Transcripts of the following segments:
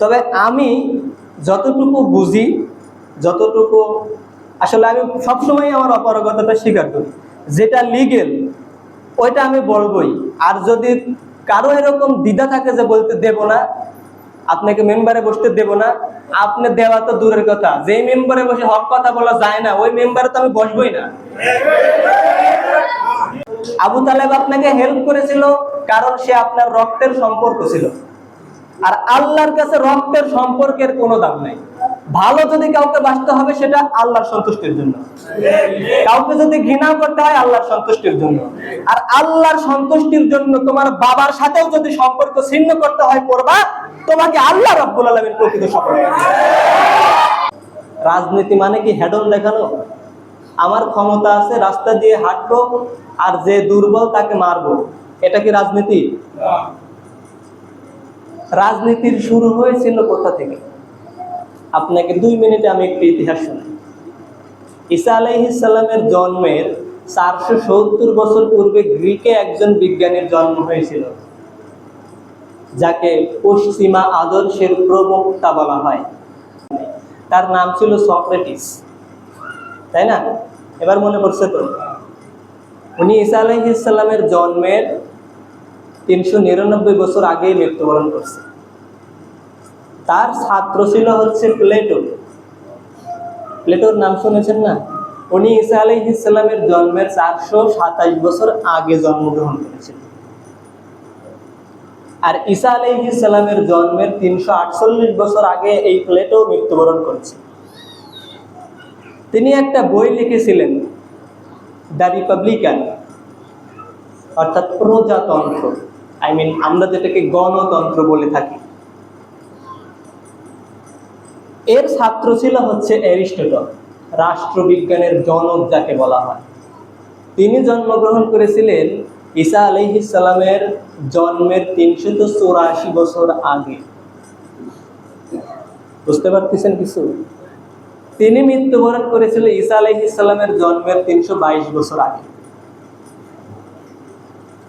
তবে আমি যতটুকু বুঝি, যতটুকু আসলে আমি সবসময় আমার অপারগতাটা স্বীকার করি, যেটা লিগেল ওইটা আমি বলবই। আর যদি কারো এরকম দ্বিধা থাকে যে বলতে দেব না, আপনাকে মেম্বারে বসতে দেব না, আপনি দেওয়া তো দূরের কথা, যেই মেম্বারে বসে হক কথা বলা যায় না ওই মেম্বারে তো আমি বসবই না। আবু তালেব আপনাকে হেল্প করেছিল কারণ সে আপনার রক্তের সম্পর্ক ছিল, আর আল্লাহর কাছে রক্তের সম্পর্কের কোনো দাম নাই। ভালো যদি কাউকে বাঁচতে হবে সেটা আল্লাহর সন্তুষ্টির জন্য, কাউকে যদি ঘৃণা করতে হয় আল্লাহর সন্তুষ্টির জন্য, আর আল্লাহর সন্তুষ্টির জন্য তোমার বাবার সাথেও যদি সম্পর্ক ছিন্ন করতে হয় করবা, তোমাকে আল্লাহ রাব্বুল আলামিন প্রকৃত সফলতা দিবেন। রাজনীতি মানে কি হেডন দেখানো? আমার ক্ষমতা আছে, রাস্তা দিয়ে হাঁটবো আর যে দুর্বল তাকে মারবো, এটা কি রাজনীতি? রাজনীতির শুরু হয়েছিল কোথা থেকে? আপনাকে 2 মিনিটে আমি একটু ইতিহাস শোনাই। ঈসা আলাইহিস সালামের জন্মের 470 বছর পূর্বে গ্রিকে একজন বিজ্ঞানীর জন্ম হয়েছিল, যাকে পশ্চিমা আদর্শের প্রবক্তা বলা হয়। তার নাম ছিল সক্রেটিস, তাই না? এবার মনে পড়ছে তো? উনি ঈসা আলাইহিস সালামের জন্মের 399 বছর আগেই মৃত্যুবরণ করছে। তার ছাত্র ছিল হচ্ছে প্লেটো। প্লেটোর নাম শুনেছেন না? উনি ঈসা আলাইহিস সালামের জন্মের 427 বছর আগে জন্মগ্রহণ করেছিলেন। আর ঈসা আলাইহিস সালামের জন্মের 348 বছর আগে এই প্লেটো মৃত্যুবরণ করেছে। তিনি একটা বই লিখেছিলেন, দ্য রিপাবলিকান, অর্থাৎ প্রজাতন্ত্র, আমরা যেটাকে গণতন্ত্র বলে থাকি। এর ছাত্র ছিল হচ্ছে অ্যারিস্টটল, রাষ্ট্রবিজ্ঞানের জনক যাকে বলা হয়। তিনি জন্মগ্রহণ করেছিলেন ঈসা আলাইহিস সালামের জন্মের 384 বছর আগে। বুঝতে পারতেছেন কিছু? তিনি মৃত্যুবরণ করেছিলেন ঈসা আলাইহিস সালামের জন্মের 322 বছর আগে।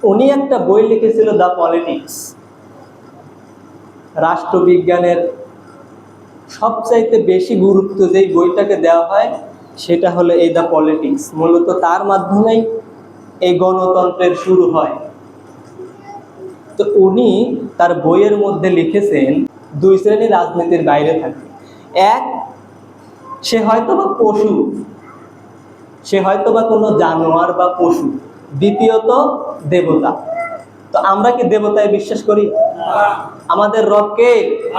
উনি একটা বই লিখেছিল, দ্য পলিটিক্স। রাষ্ট্রবিজ্ঞানের সবচাইতে বেশি গুরুত্ব যেই বইটাকে দেওয়া হয় সেটা হলো এই দ্য পলিটিক্স। মূলত তার মাধ্যমেই এই গণতন্ত্রের শুরু হয়। তো উনি তার বইয়ের মধ্যে লিখেছেন 2 শ্রেণী রাজনীতির বাইরে থাকে। এক, সে হয়তো বা পশু, সে হয়তো বা কোনো জানোয়ার বা পশু। দ্বিতীয়ত, দেবতা। তো আমরা কি দেবতায় বিশ্বাস করি? আমাদের রব কে?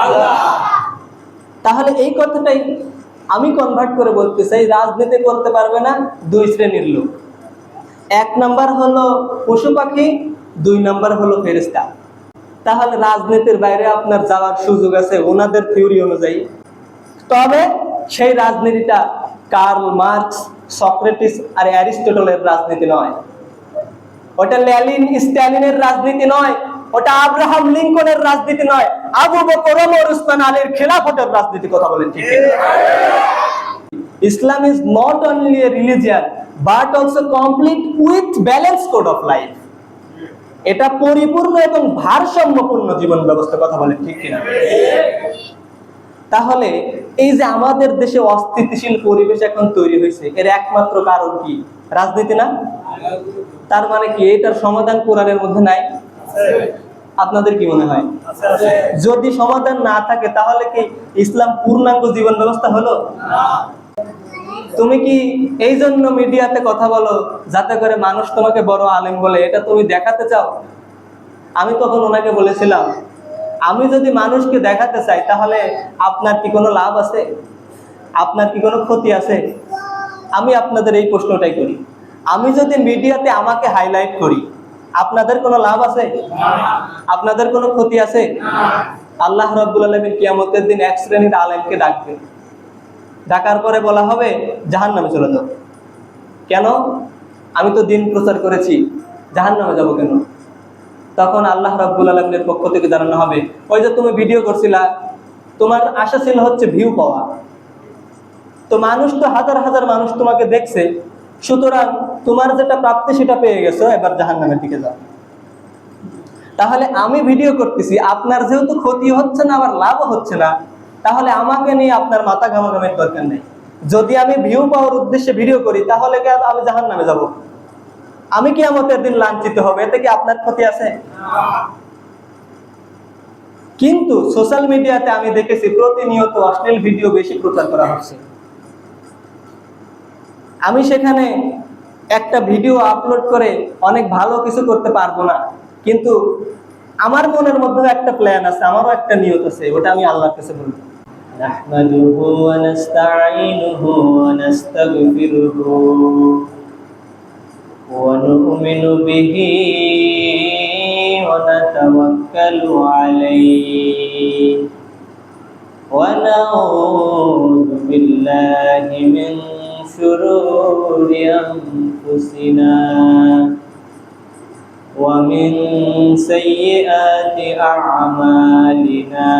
আল্লাহ। তাহলে এই কথাটাই আমি কনভার্ট করে বলতে চাই, রাজনীতি করতে পারবে না 2 শ্রেণীর লোক। 1 নাম্বার হলো পশু পাখি, 2 নাম্বার হলো ফেরেশতা। তাহলে রাজনীতির বাইরে আপনার যাওয়ার সুযোগ আছে ওনাদের থিওরি অনুযায়ী। তবে সেই রাজনীতিটা কার্ল মার্কস, সক্রেটিস আর অ্যারিস্টটলের রাজনীতি নয়, ওটা লেনিন স্ট্যালিনের রাজনীতি নয়, ওটা আব্রাহাম লিঙ্কনের রাজনীতি নয়, আবু বকর ওমর উসমান আলীর খেলাফতের রাজনীতি। কথা বলেন ঠিক? Islam is not only a religion but also complete with balance code of life. এটা পরিপূর্ণ এবং ভারসাম্যপূর্ণ জীবন ব্যবস্থা। কথা বলেন ঠিক কিনা? তাহলে এই যে আমাদের দেশে অস্থিতিশীল পরিবেশ এখন তৈরি হয়েছে, এর একমাত্র কারণ কি? রাজনীতি না? তার মানে কি এটার সমাধান কোরআনের মধ্যে নাই? আপনাদের কি মনে হয়? যদি সমাধান না থাকে তাহলে কি ইসলাম পূর্ণাঙ্গ জীবন ব্যবস্থা হলো? তুমি কি এই জন্য মিডিয়াতে কথা বলো যাতে করে মানুষ তোমাকে বড় আলেম বলে, এটা তুমি দেখাতে চাও? আমি তখন ওনাকে বলেছিলাম, আমি যদি মানুষকে দেখাতে চাই তাহলে আপনার কি কোনো লাভ আছে? আপনার কি কোনো ক্ষতি আছে? আমি আপনাদের এই প্রশ্নটাই করি, আমি যদি মিডিয়াতে আমাকে হাইলাইট করি আপনাদের কোনো লাভ আছে? আপনাদের কোনো ক্ষতি আছে? আল্লাহ রাব্বুল আলামিন কিয়ামতের দিন 1 শ্রেণীর আলেমকে ডাকবেন, ডাকার পরে বলা হবে জাহান্নামে চলে যাও। কেন? আমি তো দিন প্রচার করেছি, জাহান্নামে যাব কেন? তখন আল্লাহ রাব্বুল আলামিনের পক্ষ থেকে জানানো হবে, ওই যে তুমি ভিডিও করছিলা, তোমার আশা ছিল হচ্ছে ভিউ পাওয়া, তো মানুষ তো হাজার হাজার মানুষ তোমাকে দেখছে, সুতরাং তোমার যেটা প্রাপ্তি সেটা পেয়ে গেছো, এবার জাহান্নামের দিকে যাও। তাহলে আমি ভিডিও করতেছি, আপনার যেহেতু ক্ষতি হচ্ছে না আবার লাভও হচ্ছে না, তাহলে আমাকে নিয়ে আপনার মাথা ঘামাঘামের দরকার নেই। যদি আমি ভিউ পাওয়ার উদ্দেশ্যে ভিডিও করি তাহলে কি আমি জাহান্নামে যাব? আমি কিয়ামতের দিন লাঞ্ছিত হবে, এতে কি আপনার ক্ষতি আছে? কিন্তু সোশ্যাল মিডিয়াতে আমি দেখেছি প্রতিনিয়ত অশ্লীল ভিডিও বেশি প্রচার করা হচ্ছে। আমি সেখানে একটা ভিডিও আপলোড করে অনেক ভালো কিছু করতে পারবো না, কিন্তু আমার মনের মধ্যে একটা প্ল্যান আছে, আমারও একটা নিয়ত আছে, ওটা আমি আল্লাহর কাছে বলবো। নাহমাদুহু ওয়া নাস্তাঈনুহু ওয়া নাস্তাগফিরুহু ওয়া নু'মিনু বিহি ওয়া নাতাওয়াক্কালু আলাইহি ওয়া নাউযু বিল্লাহি মিন শুরুরি আনফুসিনা ওয়া মিন সাইয়্যাতি আ'মালিনা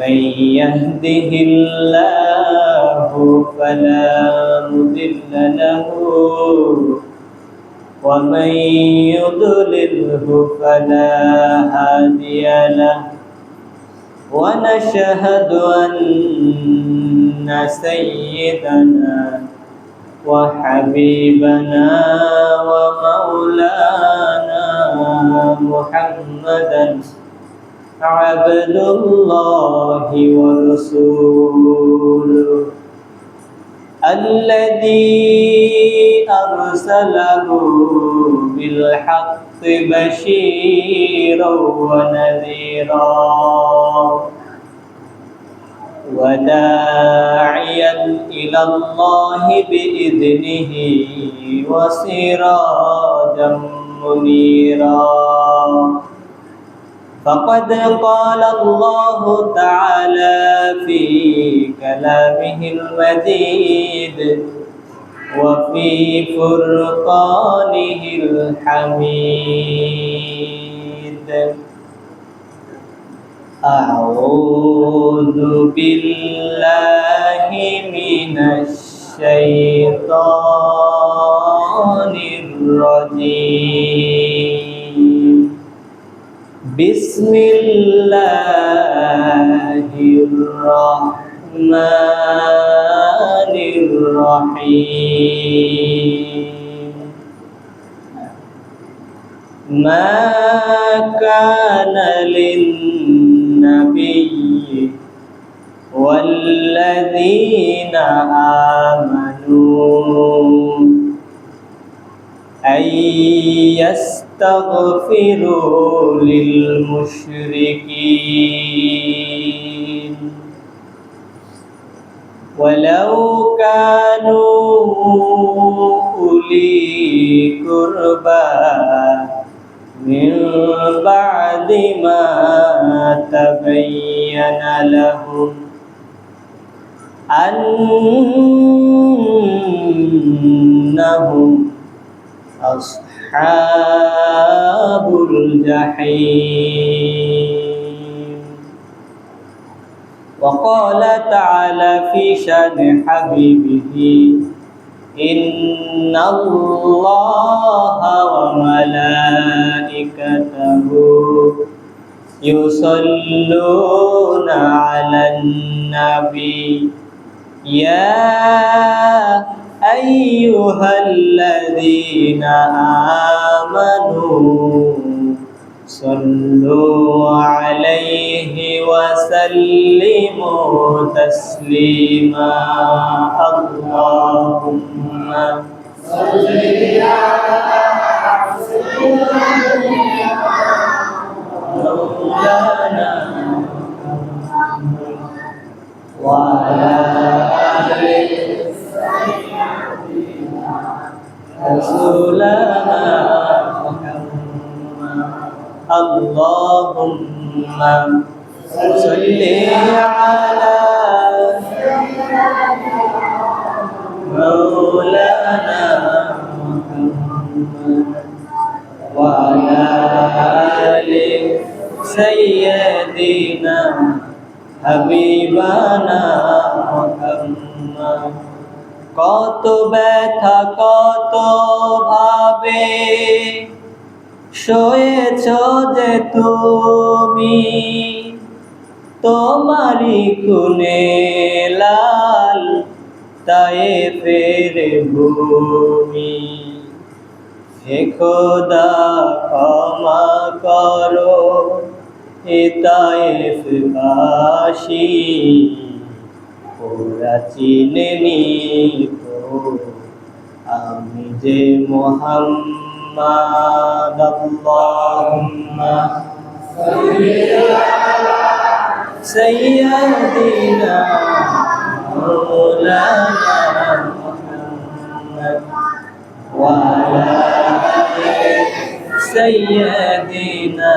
من يهده الله فلا مضل له ومن يضلله فلا هادي له ونشهد أن سيدنا وحبيبنا ومولانا محمدا عبد الله ورسوله الذي أرسله بالحق بشيرا ونذيرا وداعيا إلى الله بإذنه وسراجا منيرا فقد قال الله تعالى في كلامه المجيد وفي فرقانه الحميد أعوذ بالله من الشيطان الرجيم بسم الله الرحمن الرحيم ما كان للنبي والذين آمنوا أن يستغفروا للمشركين ولو كانوا أولي قربى من بعد ما تبين لهم أنهم أصحاب الجحيم وقال تعالى في شأن حبيبه إن الله وملائكته يصلون على النبي يا أيها الذين آمنوا صلوا عليه وسلموا تسليما اللهم صل على مولانا وعلى آله رسولنا اللهم صل على مولانا محمد وعلى آل سيدنا حبيبنا محمد কত ব্যথা কত ভাবে শোয়েছ যে তুমি তোমারি খুনে লাল তায়েফের ভূমি। হে খোদা ক্ষমা করো এ তায়েফবাসী, ওরা চিনেনি তো আমি যে মুহাম্মদ। আল্লাহুম্মা সাইয়্যিদিনা মাওলানা মুহাম্মদ ওয়া আলা আলি সাইয়্যিদিনা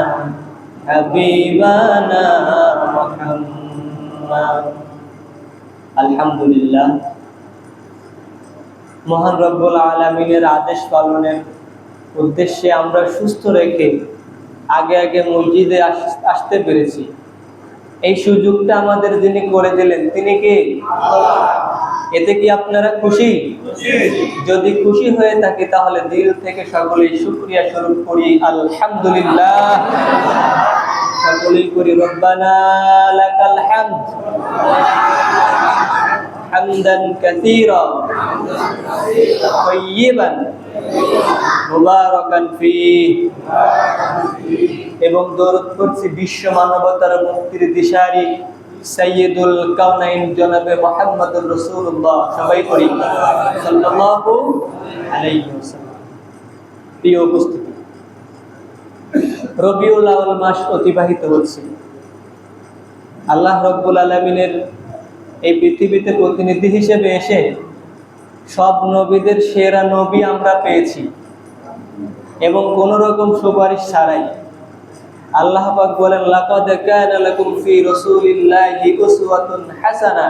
হাবিবানা মুহাম্মদ। আলহামদুলিল্লাহ, মহান রব্বুল আলামিনের আদেশ পালনের উদ্দেশ্যে আমরা সুস্থ রেখে আগে আগে মসজিদে আসতে পেরেছি। এই সুযোগটা আমাদের যিনি করে দিলেন তিনি কে? এতে কি আপনারা খুশি? যদি খুশি হয়ে থাকে তাহলে দিল থেকে সকলেই শুকরিয়া স্বরূপ করি আলহামদুলিল্লাহ। সকলেই করি রব্বানা লাকাল হামদ হামদান কাসীরা তাইয়িবান মুবারাকান ফীহি। এবং দরুদ পড়ছি বিশ্ব মানবতার মুক্তির দিশারি সাইয়্যিদুল কাউনাইন জনাবে মুহাম্মদুর রাসূলুল্লাহ। সবাই পড়ি সাল্লাল্লাহু আলাইহি ওয়াসাল্লাম। প্রিয় উপস্থিতি, রবিউল আউয়াল মাস অতিবাহিত হচ্ছে। আল্লাহ রাব্বুল আলামিনের এই পৃথিবীতে প্রতিনিধি হিসেবে এসে সব নবীদের সেরা নবী আমরা পেয়েছি এবং কোন রকম সুপারিশ ছাড়াই। আল্লাহ পাক বলেন, লাকাদ কানা লাকুম ফি রাসূলিল্লাহি উসওয়াতুন হাসানা।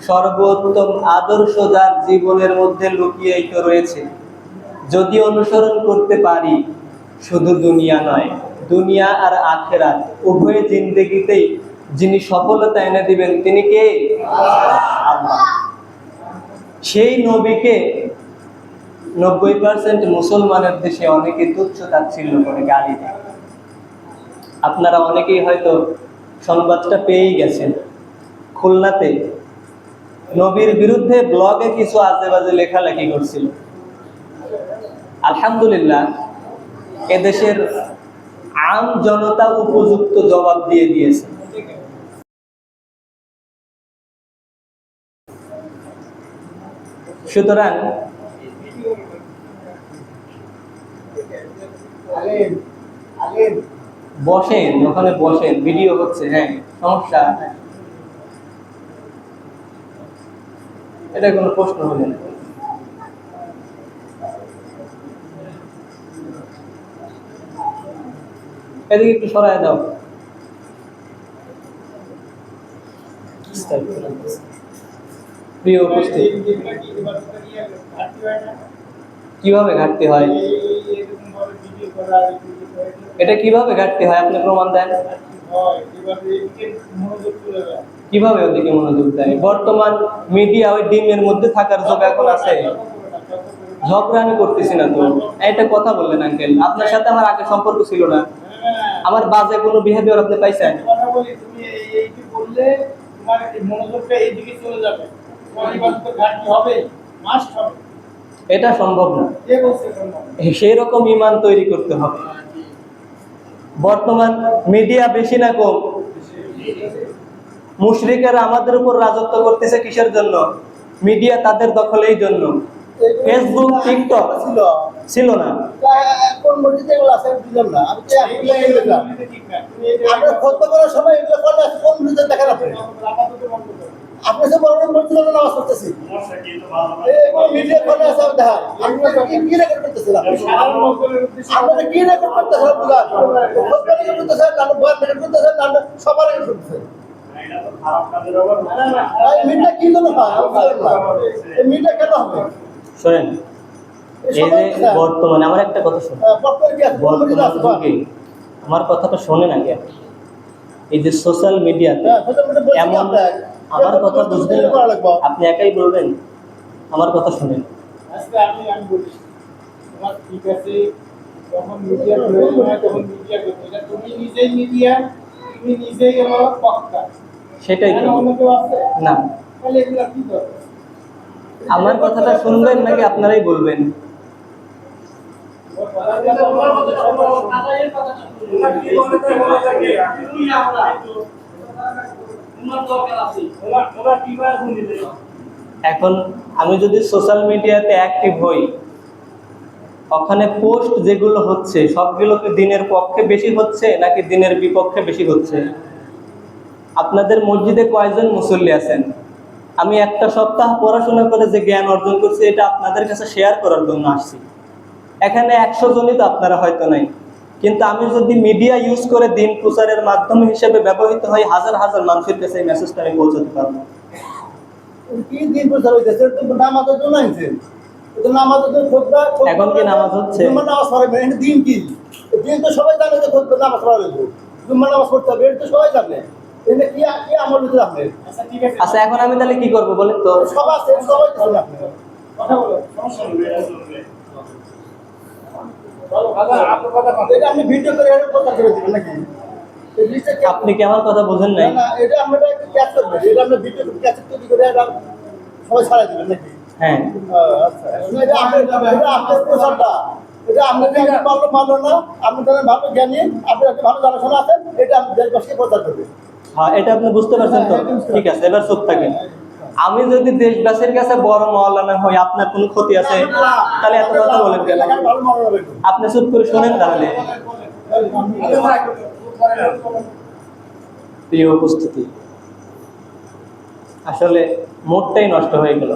সর্বোত্তম আদর্শ যার জীবনের মধ্যে লুকিয়ে রয়েছে, যদি অনুসরণ করতে পারি, শুধু দুনিয়া নয়, দুনিয়া আর আখিরাত উভয় জিন্দেগিতেই যিনি সফলতা এনে দিবেন তিনি কে? আল্লাহ। সেই নবীকে 90% মুসলমানের দেশে অনেকে তুচ্ছ তাচ্ছিল্য করে গালি দেয়। আপনারা অনেকেই হয়তো সংবাদটা পেয়েই গেছেন, খুলনাতে নবীর বিরুদ্ধে ব্লগে কিছু আজেবাজে লেখালেখি করছিল। আলহামদুলিল্লাহ, এদেশের আম জনতা উপযুক্ত জবাব দিয়ে দিয়েছে। সুতরাং বসেন, ওখানে বসেন, ভিডিও হচ্ছে। হ্যাঁ, সমস্যা, এটা কোনো প্রশ্ন হলো না। এদিকে একটু সরায় দাও। প্রিয় উপস্থিতি, কিভাবে ঘাটতি হয়? এটা কিভাবে ঘাটতি হয় আপনি প্রমাণ দেন। কিভাবে ওদিকে মনোযোগ দেয়? বর্তমান মিডিয়া ওই ডিমের মধ্যে থাকার যোগ এখন আছে। ঝগড়া আমি করতেছি না তো, এটা কথা বললেন আঙ্কেল, আপনার সাথে আমার আগে সম্পর্ক ছিল না, আমার বাজে কোনো বিহেভিয়ার আপনি পাইছেন? এটা সম্ভব না। সেই রকম ঈমান তৈরি করতে হবে। বর্তমান মিডিয়া বেশি না কম? মুশরিকেরা আমাদের উপর রাজত্ব করতেছে কিসের জন্য? মিডিয়া তাদের দখলে এই জন্য। ফেসবুক, টিকটক ছিল না। কোন মসজিদে এগুলো আছে বুঝলাম না। আমি কি আসলে দেখলাম আমরা খতম করার সময় এগুলো করলে কোন মসজিদে দেখেন আপনি? আপনি যে বড় মসজিদে নামাজ পড়তেছি, এই মিডিয়া করে আছে দেখা। আপনারা কি রেকর্ড করতেছেন? আপনারা কি রেকর্ড করতেছেন? বুঝা খতম করতেছেন, না বয়ান রেকর্ড করতেছেন, না সবার রেকর্ড করতেছেন? মিডিয়া কি জন্য হয়? এই মিডিয়া কেন হবে? শোনেন, এই যে বর্তমানে আমার একটা কথা শোনেন, আমার কথাটা শোনেন আগে। এই যে সোশ্যাল মিডিয়াতে এমন, আমার কথা বুঝবেন, আপনি একাই বলবেন, আমার কথা শোনেন। আমি বলি, তোমার ঠিক আছে, যখন মিডিয়া প্রয়োজন হয় তখন মিডিয়া করতে, এটা তুমি নিজেই মিডিয়া, তুমি নিজেই আমার বক্তা, সেটাই তো। অন্য কেউ আছে না, তাহলে এগুলা কি দরকার? আমার কথাটা শুনবেন নাকি আপনারাই বলবেন? এখন আমি যদি সোশ্যাল মিডিয়াতে অ্যাক্টিভ হই, ওখানে পোস্ট যেগুলো হচ্ছে সবগুলো কি দিনের পক্ষে বেশি হচ্ছে নাকি দিনের বিপক্ষে বেশি হচ্ছে? আপনাদের মসজিদে কয়জন মুসল্লি আছেন? আমি একটা সপ্তাহ পড়াশোনা করে যে জ্ঞান অর্জন করছি এটা আপনাদের কাছে শেয়ার করার জন্য আসছি। এখানে 100 জনই তো আপনারা হয়তো নাই, কিন্তু আমি যদি মিডিয়া ইউজ করে দিন প্রচারের মাধ্যম হিসেবে ব্যবহৃত হয়, হাজার হাজার মানুষের কাছে এই মেসেজটা আমি পৌঁছাতে পারবো। কি দিন প্রচার হইতেছে? তো নামাজের জন্য আনছে, তো নামাজের জন্য খুতবা, এখন কি নামাজ হচ্ছে? জুম্মার নামাজ পড়াবে, এটা দিন কি? দিন তো সবাই জানে যে খুতবা নামাজ পড়া লাগবে, জুম্মার নামাজ পড়তে হবে, এটা তো সবাই জানে। এটা কি কি আমল দিতে আপনি? আচ্ছা ঠিক আছে, আচ্ছা, এখন আমি তাহলে কি করবো বলেন তো? সবাই আছে, সবাই জানে আপনি। কথা বলো, সমস্যা নেই, এটা চলবে। বলো, আপনার কথা কন। এটা আপনি ভিডিও করে এটা প্রচার করে দিবেন নাকি? এই জিনিসটা কি আপনি কি আমার কথা বোঝেন না নাই? না, এটা আমরা একটু ক্যাচ করবেন, এটা আমরা ভিডিও ক্যাচ তৈরি করে এটা সবাই ছাড়া দিবেন নাকি? হ্যাঁ, আচ্ছা, এটা আপনার প্রচারটা, এটা আপনাকে মানলো না, আপনি তাহলে ভালো জ্ঞানী, আপনি একটা ভালো জানাশোনা আছেন, এটা আপনি দেশবাসীকে প্রচার করবেন। হ্যাঁ, এটা আপনি বুঝতে পারছেন তো? ঠিক আছে, এবার চুপ থাকেন। আমি যদি দেশবাসীর কাছে বড় মাওলানা হই, আপনার কোনো ক্ষতি আছে? তাহলে এত কথা বলেন কেন? ভালো মনে হবে। আপনি চুপ করে শোনেন তাহলে। প্রিয় উপস্থিতি, আসলে মোটটাই নষ্ট হয়ে গেল।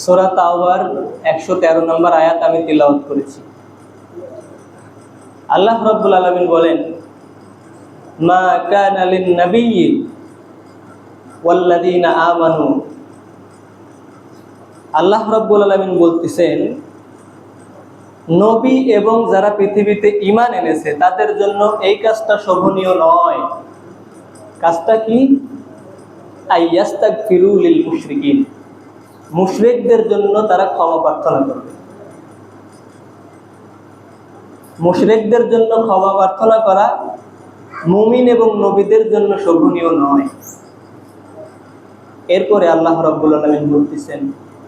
সূরা তাওবার 113 নম্বর আয়াত আমি তিলাওয়াত করেছি। আল্লাহ রাব্বুল আলামিন বলেন, মা কানা লিন নাবিয়্যি ওয়াল্লাযীনা আমানু। আল্লাহ রাব্বুল আলামিন বলতেছেন, নবী এবং যারা পৃথিবীতে ঈমান এনেছে তাদের জন্য এই কাজটা শোভনীয় নয়। কাজটা কি? আইয়াস্তাগফিরু লিল মুশরিকিন, মুশরিকদের জন্য তারা ক্ষমা প্রার্থনা করবে। মুশরিকদের জন্য ক্ষমা প্রার্থনা করা মুমিন এবং নবীদের জন্য শোভনীয় নয়। এরপরে আল্লাহ রাব্বুল আলামিন বলতেছেন,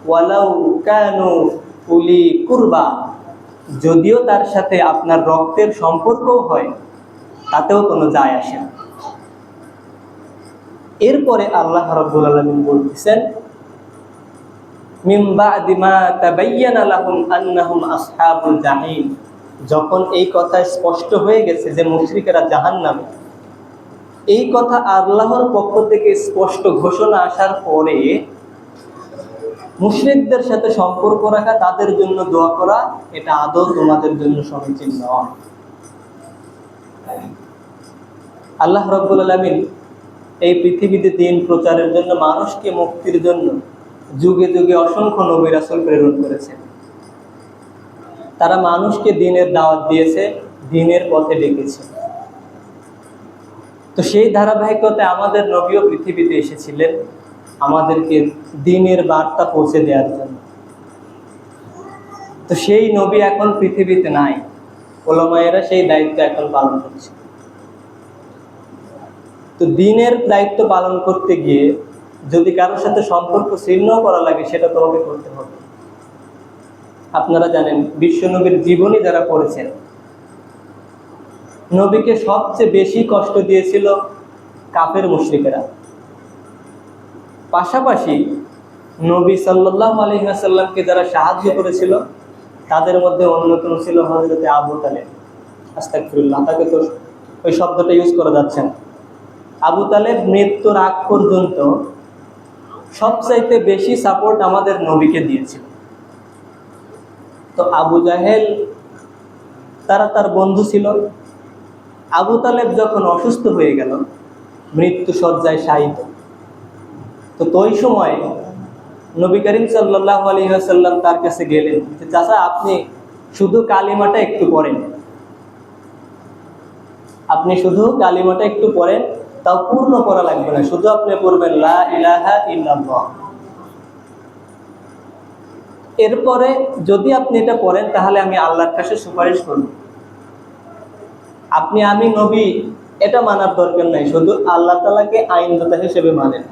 ওয়ালাউ কানু উলি কুরবা, যদিও তার সাথে আপনার রক্তের সম্পর্কও হয়, তাতেও কোনো যায় আসে না। এরপরে আল্লাহ রাব্বুল আলামিন বলতেছেন, মিন বা'দি মা তাবায়্যানা লাহুম আন্নাহুম আসহাবুল জাহিম, যখন এই কথা স্পষ্ট হয়ে গেছে যে মুশরিকেরা জাহান্নামে, এই কথা আল্লাহর পক্ষ থেকে স্পষ্ট ঘোষণা আসার পরে মুশরিকদের সাথে সম্পর্ক রাখা, তাদের জন্য দোয়া করা, এটা আদৌ তোমাদের জন্য সমীচীন নয়। আল্লাহ রাব্বুল আলামিন এই পৃথিবীতে দ্বীন প্রচারের জন্য, মানুষকে মুক্তির জন্য যুগে যুগে অসংখ্য নবী রাসূল প্রেরণ করেছেন। তারা মানুষকে দ্বীনের দাওয়াত দিয়েছে, দ্বীনের পথে ডেকেছে। তো সেই ধারাবাহিকতায় আমাদের নবীও পৃথিবীতে এসেছিলেন আমাদেরকে দ্বীনের বার্তা পৌঁছে দেওয়ার জন্য। তো সেই নবী এখন পৃথিবীতে নাই, ওলামায়েরা সেই দায়িত্ব এখন পালন করছে। তো দ্বীনের দায়িত্ব পালন করতে গিয়ে যদি কারোর সাথে সম্পর্ক ছিন্ন করা লাগে, সেটা তোমাকে করতে হবে। আপনারা জানেন, বিশ্ব নবীর জীবনী যারা পড়েছেন, নবীকে সবচেয়ে বেশি কষ্ট দিয়েছিল কাফের মুশরিকেরা। পাশাপাশি নবী সাল্লাল্লাহু আলাইহি ওয়াসাল্লামকে যারা সাহায্য করেছিল, তাদের মধ্যে অন্যতম ছিল হযরত আবু তালেব। আস্তাগফিরুল্লাহ, তাকে তো ওই শব্দটা ইউজ করা যাচ্ছে না। আবু তালেব মৃত্যুর আগ পর্যন্ত সবচাইতে বেশি সাপোর্ট আমাদের নবীকে দিয়েছিল। তো আবু জাহেল তারা তার বন্ধু ছিল। আবু তালেব যখন অসুস্থ হয়ে গেল, মৃত্যু শয্যায় শায়িত, তো ওই সময় নবী করিম সাল্লাল্লাহু আলাইহি ওয়াসাল্লাম তার কাছে গেলেন যে, চাচা আপনি শুধু কালিমাটা একটু পড়েন। আপনি শুধু কালিমাটা একটু পড়েন, তাও পূর্ণ পড়া লাগবে না, শুধু আপনি পড়বেন লা ইলাহা ইল্লাল্লাহ। এরপরে যদি আপনি এটা পড়েন তাহলে আমি আল্লাহর কাছে সুপারিশ করব। আপনি আমি নবী এটা মানার দরকার নাই, শুধু আল্লাহ তাআলাকে আইনদাতা হিসেবে মানেন।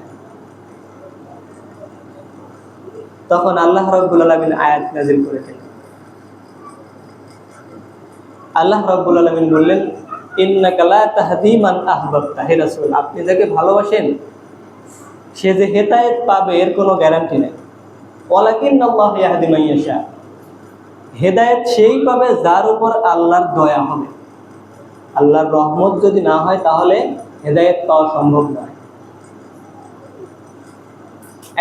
তখন আল্লাহ রাব্বুল আলামিন আয়াত নাযিল করে দিলেন। আল্লাহ রাব্বুল আলামিন বললেন, ইন্নাকা লা তাহদি মান আহবাবতা, হে রাসূল আপনি যাকে ভালোবাসেন সে যে হেদায়েত পাবে এর কোনো গ্যারান্টি নেই। ওয়ালাকিন্নাল্লাহু ইয়াহদি মান ইয়াশা, হেদায়েত সেই পাবে যার উপর আল্লাহর দয়া হবে। আল্লাহর রহমত যদি না হয় তাহলে হেদায়েত পাওয়া সম্ভব নয়।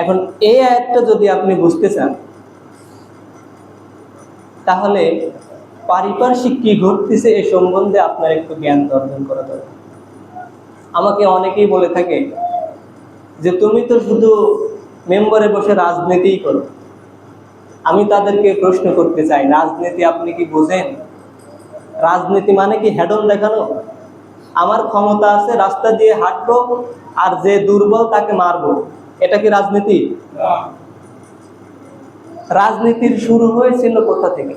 এখন এই আয়াতটা যদি আপনি বুঝতে চান তাহলে পারিপার্শ্বিক কি ঘটতেছে এই সম্বন্ধে আপনার একটু জ্ঞান অর্জন করা দরকার। আমাকে অনেকেই বলে থাকে যে তুমি তো শুধু মেম্বারে বসে রাজনীতিই করো। আমি তাদেরকে প্রশ্ন করতে চাই, রাজনীতি আপনি কি বোঝেন? রাজনীতি মানে কি হেডন দেখানো? আমার ক্ষমতা আছে, রাস্তা দিয়ে হাঁটবো আর যে দুর্বল তাকে মারবো, এটা কি রাজনীতি? রাজনীতির শুরু হয়েছিল কোথা থেকে?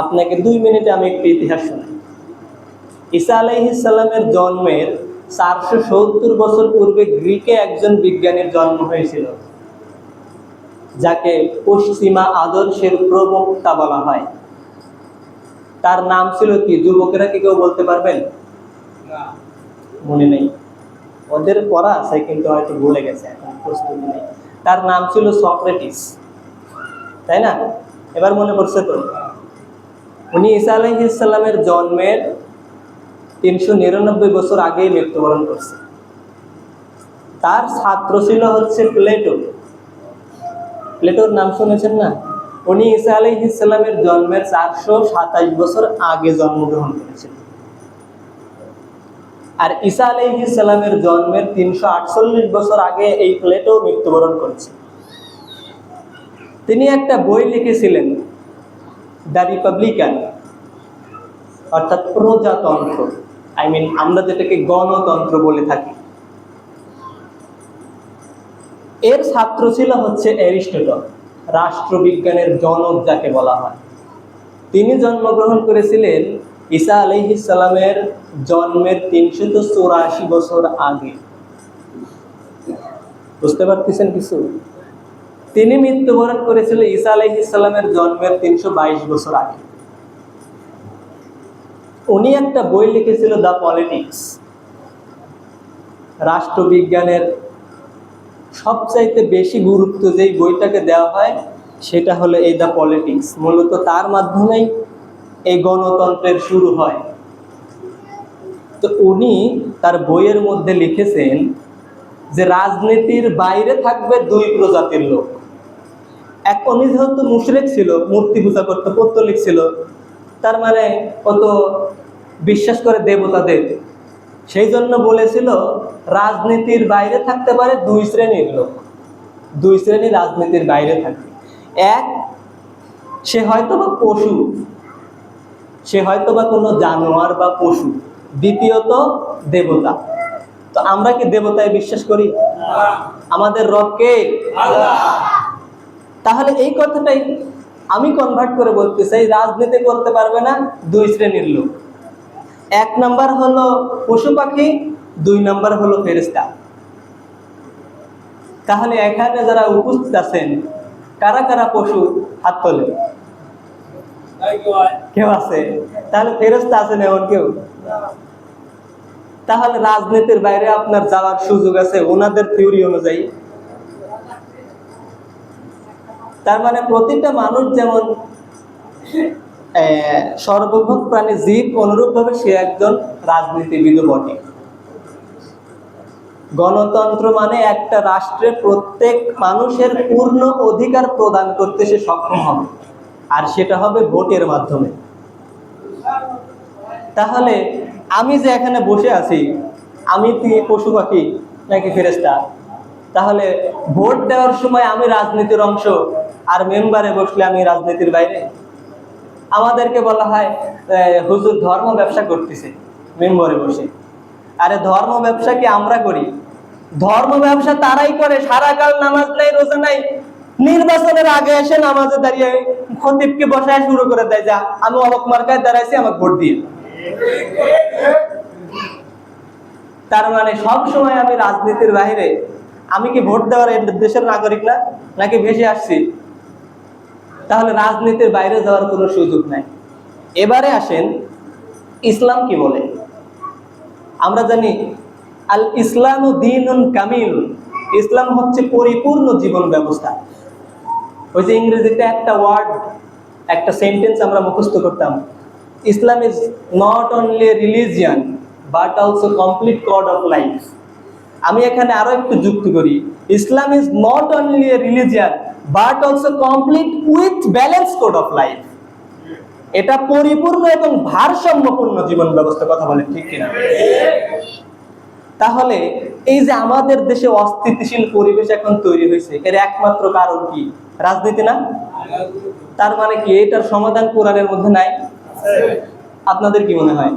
আপনাকে 2 মিনিটে আমি একটু ইতিহাস শোনাই। ঈসা আলাইহিস সালামের জন্মের 470 বছর পূর্বে গ্রিকে একজন বিজ্ঞানীর জন্ম হয়েছিল, যাকে পশ্চিমা আদর্শের প্রবক্তা বলা হয়। তার নাম ছিল কি? যুবকেরা কি কেউ বলতে পারবেন? মনে নেই, ওদের পড়া আছে কিন্তু হয়তো ভুলে গেছে, এখন প্রস্তুতি নেই। তার নাম ছিল সক্রেটিস, তাই না? এবার মনে পড়ছে তো? উনি ঈসা আলাইহিস সালামের জন্মের 399 বছর আগেই মৃত্যুবরণ করছে। তার ছাত্র ছিল হচ্ছে প্লেটো। প্লেটোর নাম শুনেছেন না? উনি ঈসা আলাইহিস সালামের জন্মের 427 বছর আগে জন্মগ্রহণ করেছিলেন। আর ঈসা আলাইহিস সালামের জন্মের 348 বছর আগে এই প্লেটো মৃত্যুবরণ করেছে। তিনি একটা বই লিখেছিলেন, দ্য রিপাবলিকান, অর্থাৎ প্রজাতন্ত্র। আমরা যেটাকে গণতন্ত্র বলে থাকি। এর ছাত্র ছিল হচ্ছে অ্যারিস্টটল, রাষ্ট্রবিজ্ঞানের জনক যাকে বলা হয়। তিনি জন্মগ্রহণ করেছিলেন ঈসা আলাইহিস সালামের জন্মের 384 বছর আগে। বুঝতে পারতেছেন কিছু? তিনি মৃত্যুবরণ করেছিলেন ঈসা আলাইহিস সালামের জন্মের 322 বছর আগে। উনি একটা বই লিখেছিল দ্য পলিটিক্স। রাষ্ট্রবিজ্ঞানের সবচাইতে বেশি গুরুত্ব যেই বইটাকে দেওয়া হয় সেটা হলো এই দ্য পলিটিক্স। মূলত তার মাধ্যমেই এই গণতন্ত্রের শুরু হয়। তো উনি তার বইয়ের মধ্যে লিখেছেন যে রাজনীতির বাইরে থাকবে 2 প্রজাতির লোক। এক, উনি যেহেতু মুশরিক ছিল, মূর্তি পূজা করতে, পৌত্তলিক ছিল, তার মানে কত বিশ্বাস করে দেবতাদের, সেই জন্য বলেছিল রাজনীতির বাইরে থাকতে পারে 2 শ্রেণীর লোক। 2 শ্রেণী রাজনীতির বাইরে থাকবে। এক, সে হয়তো বা পশু, সে হয়তো বা কোনো জানোয়ার বা পশু। দ্বিতীয়ত দেবতা। তো আমরা কি দেবতায় বিশ্বাস করি? আমাদের রব কে? তাহলে এই কথাটাই আমি কনভার্ট করে বলতে চাই, রাজনীতি করতে পারবে না 2 শ্রেণীর লোক। 1 নাম্বার হলো পশু পাখি, 2 নাম্বার হলো ফেরেশতা। তাহলে এখানে যারা উপস্থিত আছেন কারা কারা পশু? হাত তোলে। কেউ আছে? তাহলে ফেরেশতা আছেন এমন কেউ? তাহলে রাজনীতির বাইরে আপনার যাওয়ার সুযোগ আছে ওনাদের থিওরি অনুযায়ী। তার মানে প্রতিটা মানুষ যেমন সর্বভোগ প্রাণী জীব, অনুরূপভাবে সে একজন রাজনীতিবিদও বটে। গণতন্ত্র মানে একটা রাষ্ট্রে প্রত্যেক মানুষের পূর্ণ অধিকার প্রদান করতে সে সক্ষম হবে, আর সেটা হবে ভোটের মাধ্যমে। তাহলে আমি যে এখানে বসে আছি, আমি কি পশু পাখি নাকি ফেরেশতা? তাহলে ভোট দেওয়ার সময় আমি রাজনীতির অংশ, আর মেম্বারে বসলে আমি রাজনীতির বাইরে। আমাদেরকে বলা হয় হুজুর ধর্ম ব্যবসা করতেছে। মেম্বরে বসে। আরে ধর্ম ব্যবসা কি আমরা করি? ধর্ম ব্যবসা তারাই করে সারাকাল নামাজ নাই, রোজা নাই, নির্বাচনের আগে এসে নামাজে দাঁড়িয়ে খতিবকে বসায় শুরু করে দেয়, যা আমি অমুক মার্কায় দাঁড়াইছি, আমাকে ভোট দিয়ে। তার মানে সব সময় আমি রাজনীতির বাইরে। আমি কি ভোট দেওয়ার এই দেশের নাগরিক না, নাকি ভেসে আসছি? তাহলে রাজনীতির বাইরে যাওয়ার কোনো সুযোগ নাই। এবারে আসেন ইসলাম কি বলে। আমরা জানি আল ইসলাম দীনুন কামিল, ইসলাম হচ্ছে পরিপূর্ণ জীবন ব্যবস্থা। ওই যে ইংরেজিতে একটা ওয়ার্ড, একটা সেন্টেন্স আমরা মুখস্থ করতাম, Islam is not only religion but also complete code of life. আমি এখানে আরো একটু যুক্তি করি, Islam is not only religion but also complete with balance code of life. এটা পরিপূর্ণ এবং ভারসাম্যপূর্ণ জীবন ব্যবস্থা। কথা বলেন ঠিক কিনা? তাহলে এই যে আমাদের দেশে অস্থিতিশীল পরিবেশ এখন তৈরি হয়েছে, এর একমাত্র কারণ কি? রাজনীতি না? তার মানে কি এটার সমাধান কোরআনের মধ্যে নাই? আপনাদের কি মনে হয়?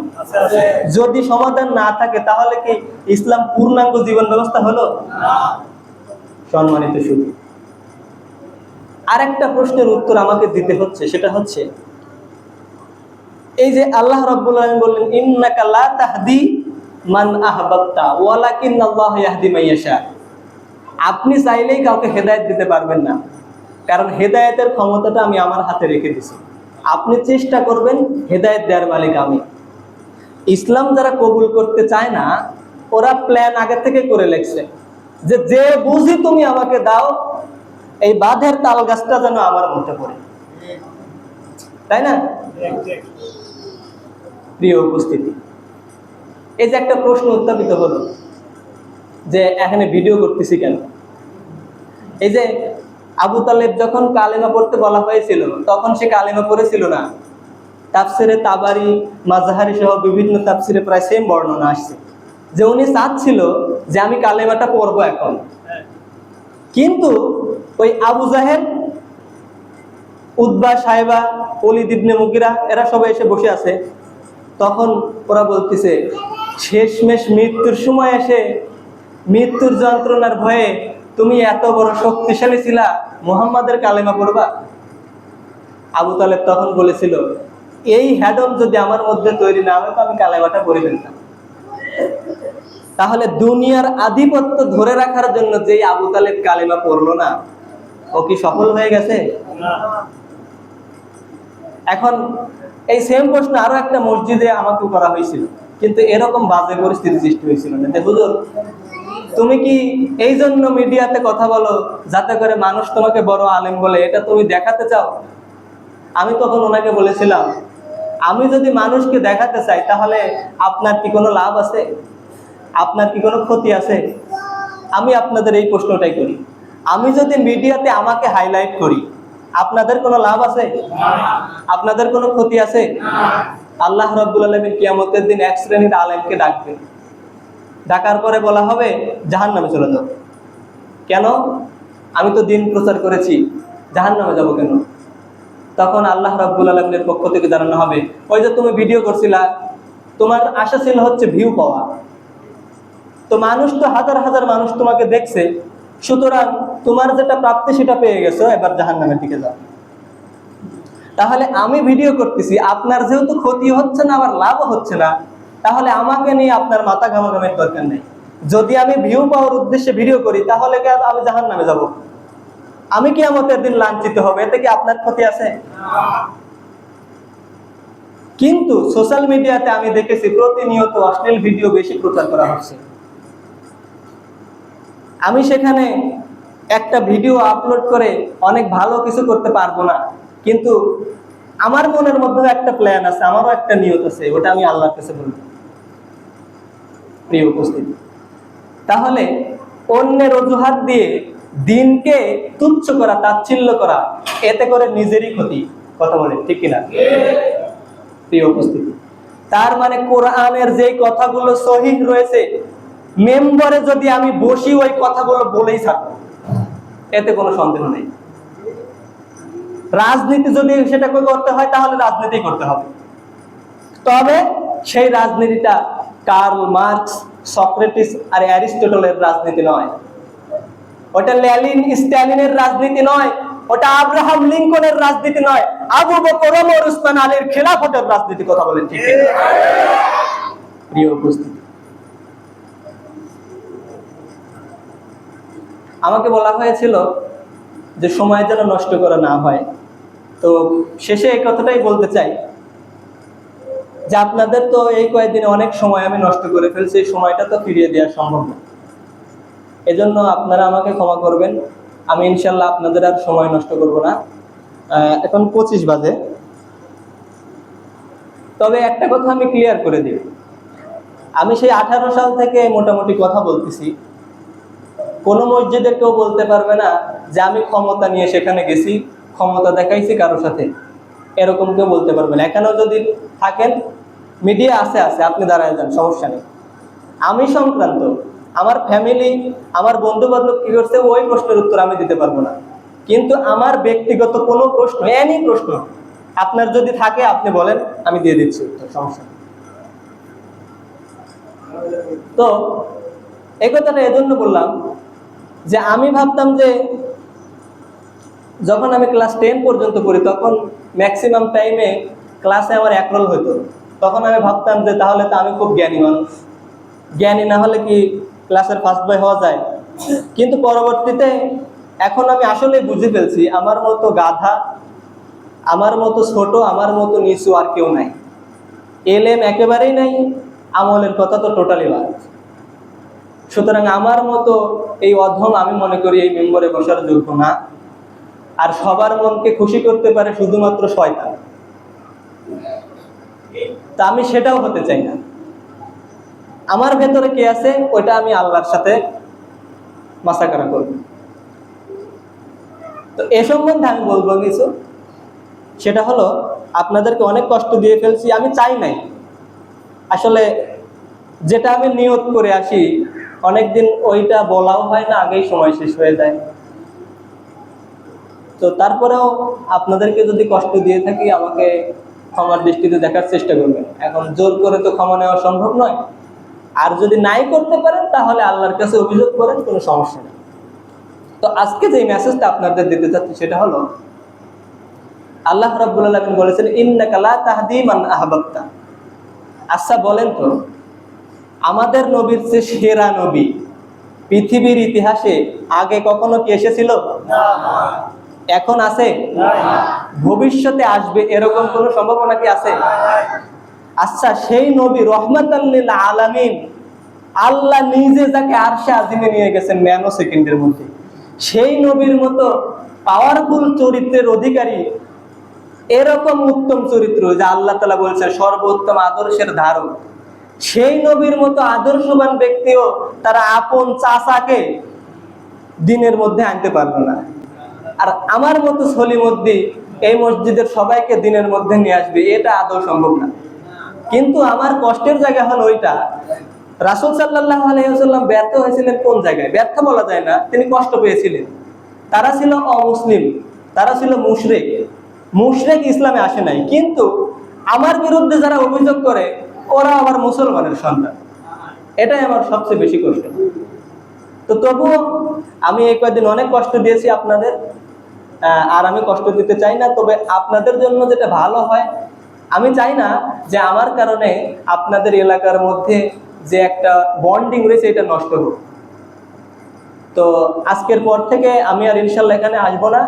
যদি সমাধান না থাকে তাহলে কি ইসলাম পূর্ণাঙ্গ জীবন ব্যবস্থা হলো? সম্মানিত সুধী, আরেকটা প্রশ্নের উত্তর আমাকে দিতে হচ্ছে, সেটা হচ্ছে এই যে আল্লাহ রাব্বুল আলামিন বললেন ইন্নাকা লা তাহদি মান আহবাবতা ওয়ালাকিন্নাল্লাহু ইয়াহদি মান ইয়াশা। আপনি চাইলেই কাউকে হেদায়েত দিতে পারবেন না, কারণ হেদায়েতের ক্ষমতাটা আমি আমার হাতে রেখে দিয়েছি। আপনি চেষ্টা করবেন, হেদায়েত দেওয়ার মালিক আমি। ইসলাম যারা কবুল করতে চায় না, ওরা প্ল্যান আগে থেকে করে লেখছে যে যে বুঝি তুমি আমাকে দাও, এই বাঁধের তাল গাছটা যেন আমার মুখে পড়ে, তাই না? প্রিয় উপস্থিতি, এই যে একটা প্রশ্ন উত্থাপিত হলো যে এখানে ভিডিও করতেছি কেন। এই যে আবু তালেব যখন কালেমা পড়তে বলা হয়েছিল তখন সে কালেমা পড়েছিল না। তাফসিরে তাবারি, মাজহারি সহ বিভিন্ন তাফসিরে প্রায় সেম বর্ণনা আসছে যে উনি চাচ্ছিল যে আমি কালেমাটা পড়বো এখন, কিন্তু ওই আবু জাহেল, উতবা, সাইবা, ওলীদ ইবনে মুগিরা এরা সবাই এসে বসে আছে। তখন ওরা বলতেছে শেষমেশ মৃত্যুর সময় এসে মৃত্যুর যন্ত্রণার ভয়ে তুমি এত বড় শক্তিশালী ছিলা, মুহাম্মাদের কালেমা পড়বা? আবু তালেব তখন বলেছিল এই হ্যাডম যদি আমার মধ্যে তৈরি না হয় তো আমি কালেমাটা পড়ে ফেলতাম। তাহলে দুনিয়ার আধিপত্য ধরে রাখার জন্য যে আবু তালেব কালেমা পড়লো না, ও কি সফল হয়ে গেছে? এখন এই সেম প্রশ্ন আরো একটা মসজিদে আমাকে করা হয়েছিল, কিন্তু এরকম বাজে পরিস্থিতি সৃষ্টি হয়েছিল না। হুজুর, তুমি কি এই জন্য মিডিয়াতে কথা বলো যাতে করে মানুষ তোমাকে বড় আলেম বলে, এটা তুমি দেখাতে চাও? আমি তখন ওনাকে বলেছিলাম, আমি যদি মানুষকে দেখাতে চাই তাহলে আপনার কি কোনো লাভ আছে? আপনার কি কোনো ক্ষতি আছে? আমি আপনাদের এই প্রশ্নটাই করি, আমি যদি মিডিয়াতে আমাকে হাইলাইট করি, আপনাদের কোনো লাভ আছে? আপনাদের কোনো ক্ষতি আছে? আল্লাহ রাব্বুল আলামিন কিয়ামতের দিন এক শ্রেণীর আলেমকে ডাকবেন, ডাকার পরে বলা হবে জাহান্নামে চলে যাও। কেন? আমি তো দিন প্রচার করেছি, জাহান্নামে যাব কেন? তখন আল্লাহ রাব্বুল আলামিনের পক্ষ থেকে জানানো হবে, ওই যে তুমি ভিডিও করছিলা, তোমার আশা ছিল হচ্ছে ভিউ পাওয়া, তো মানুষ তো হাজার হাজার মানুষ তোমাকে দেখছে, সুতরাং তোমার যেটা প্রাপ্তি সেটা পেয়ে গেছো, এবার জাহান্নামের দিকে যাও। তাহলে আমি ভিডিও করতেছি, আপনার যেহেতু ক্ষতি হচ্ছে না আবার লাভও হচ্ছে না, তাহলে আমাকে নিয়ে আপনার মাথা ঘামাঘামের দরকার নেই। যদি আমি ভিউ পাওয়ার উদ্দেশ্যে ভিডিও করি তাহলে কি আমি জাহান্নামে যাব? আমি কিয়ামতের দিন লাঞ্ছিত হবে, এতে কি আপনার ক্ষতি আছে? কিন্তু সোশ্যাল মিডিয়াতে আমি দেখেছি প্রতিনিয়ত অশ্লীল ভিডিও বেশি প্রচার করা হচ্ছে। আমি সেখানে একটা ভিডিও আপলোড করে অনেক ভালো কিছু করতে পারবো না, কিন্তু আমার মনের মধ্যে একটা প্ল্যান আছে, আমারও একটা নিয়ত আছে, ওটা আমি আল্লাহর কাছে বলবো। প্রিয় উপস্থিতি, তাহলে অন্যের অজুহাত দিয়ে দিনকে তুচ্ছ করা, তাচ্ছিল্য করা, এতে করে নিজেরই ক্ষতি। কথা বলে ঠিক কিনা? প্রিয় উপস্থিতি, তার মানে কোরআনের যে কথাগুলো সহিহ রয়েছে, মেম্বারে যদি আমি বসি ওই কথাগুলো বলেই থাকবো, এতে কোনো সন্দেহ নেই। রাজনীতি যদি সেটা করতে হয় তাহলে রাজনীতি করতে হবে। তবে সেই রাজনীতিটা কার্ল মার্কস, সক্রেটিস আর অ্যারিস্টটলের রাজনীতি নয়, ওটা লেনিন স্ট্যালিনের রাজনীতি নয়, ওটা আব্রাহাম লিঙ্কনের রাজনীতি নয়, আবু বকর ওমর উসমান আলীর খেলাফতের রাজনীতি। কথা বলেন ঠিক কিনা? প্রিয় উপস্থিতি, আমাকে বলা হয়েছিল যে সময় যেন নষ্ট করা না হয়, তো শেষে এই কথাটাই বলতে চাই যে আপনাদের তো এই কয়েকদিনে অনেক সময় আমি নষ্ট করে ফেলছি, এই সময়টা তো ফিরিয়ে দেওয়া সম্ভব না। এজন্য আপনারা আমাকে ক্ষমা করবেন, আমি ইনশাল্লাহ আপনাদের আর সময় নষ্ট করব না। এখন 25 বাজে। তবে একটা কথা আমি ক্লিয়ার করে দিই, আমি সেই 18 সাল থেকে মোটামুটি কথা বলতেছি, কোনো মসজিদের কেউ বলতে পারবে না যে আমি ক্ষমতা নিয়ে সেখানে গেছি, ক্ষমতা দেখাইছি কারোর সাথে, এরকম কেউ বলতে পারবে না। এখানেও যদি থাকেন, মিডিয়া আছে, আপনি দাঁড়ায় যান, সমস্যা নেই। আমি সংক্রান্ত, আমার ফ্যামিলি, আমার বন্ধু বান্ধব কি করছে ওই প্রশ্নের উত্তর আমি দিতে পারবো না, কিন্তু আমার ব্যক্তিগত কোনো প্রশ্ন, এনি প্রশ্ন আপনার যদি থাকে আপনি বলেন, আমি দিয়ে দিচ্ছি উত্তর, সমস্যা নেই। তো এই কথাটা এজন্য বললাম যে আমি ভাবতাম যে যখন আমি ক্লাস 10 পর্যন্ত পড়ি তখন ম্যাক্সিমাম টাইমে ক্লাসে আমার একরোল হতো, তখন আমি ভাবতাম যে তাহলে তো আমি খুব জ্ঞানী মানুষ, জ্ঞানী না হলে কি ক্লাসের ফার্স্ট বয় হওয়া যায়? কিন্তু পরবর্তীতে এখন আমি আসলে বুঝে ফেলছি আমার মতো গাধা, আমার মতো ছোট, আমার মতো নিচু আর কেউ নাই। এলেম একেবারেই নাই, আমলের কথা তো টোটালি বাদ। সুতরাং আমার মতো এই অধম আমি মনে করি এই মেম্বরে বসার যোগ্য না। আর সবার মনকে খুশি করতে পারে শুধুমাত্র শয়তান, তা আমি সেটাও হতে চাই না। আমার ভেতরে কে আছে ওইটা আমি আল্লাহর সাথে মাসাকারা করব। তো এ সম্বন্ধে আমি বলবো কিছু, সেটা হলো আপনাদেরকে অনেক কষ্ট দিয়ে ফেলছি, আমি চাই নাই। আসলে যেটা আমি নিয়ত করে আসি অনেকদিন ওইটা বলাও হয় না, আগেই সময় শেষ হয়ে যায়। তো তারপরেও আপনাদেরকে যদি কষ্ট দিয়ে থাকি আমাকে ক্ষমার দৃষ্টিতে দেখার চেষ্টা করবেন। এখন জোর করে তো ক্ষমা নেওয়া সম্ভব নয়, আর যদি নাই করতে পারেন তাহলে আল্লাহর কাছে অভিযোগ করেন, কোনো সমস্যা নেই। তো আজকে যে মেসেজটা আপনাদের দিতে চাচ্ছি সেটা হলো, আল্লাহ রাব্বুল আলামিন বলেছেন ইন্নাকা লা তাহদি মান আহবাবতা। আচ্ছা বলেন তো, আমাদের নবীর যে সেরা নবী পৃথিবীর ইতিহাসে আগে কখনো কি এসেছিল? এখন আছে? ভবিষ্যতে আসবে এরকম কোনো সম্ভাবনা কি আছে? আচ্ছা, সেই নবী রহমাতাল লিল আলামিন, আল্লাহ নিজে যাকে আরশে আজিমে নিয়ে গেছেন ন্যানো সেকেন্ডের মধ্যে, সেই নবীর মতো পাওয়ারফুল চরিত্রের অধিকারী, এরকম উত্তম চরিত্র যা আল্লাহ তাআলা বলছে সর্বোত্তম আদর্শের ধারক, সেই নবীর মতো আদর্শবান ব্যক্তিও তারা আপন চাচাকে দিনের মধ্যে আনতে পারলো না। আর আমার মতো সলিমুদ্দি এই মসজিদের সবাইকে দিনের মধ্যে নিয়ে আসবে, এটা আদৌ সম্ভব না। কিন্তু আমার কষ্টের জায়গা হলো ওইটা, রাসূল সাল্লাল্লাহু আলাইহি ওয়াসাল্লাম ব্যর্থ হয়েছিলেন কোন জায়গায়? ব্যর্থ বলা যায় না, তিনি কষ্ট পেয়েছিলেন। তারা ছিল অমুসলিম, তারা ছিল মুশরিক। মুশরিক ইসলামে আসে নাই, কিন্তু আমার বিরুদ্ধে যারা অভিযোগ করে ওরা আবার মুসলমানের সন্তান। এটাই আমার সবচেয়ে বেশি কষ্ট। তো তবুও আমি এই কয়েকদিন অনেক কষ্ট দিয়েছি আপনাদের, আর আমি কষ্ট দিতে চাই না। তবে আপনাদের জন্য যেটা ভালো হয়, আমি চাই না যে আমার কারণে আপনাদের এলাকার মধ্যে যে একটা বন্ডিং রয়েছে এটা নষ্ট হোক। তো আজকের পর থেকে আমি আর ইনশাল্লাহ এখানে আসবো না।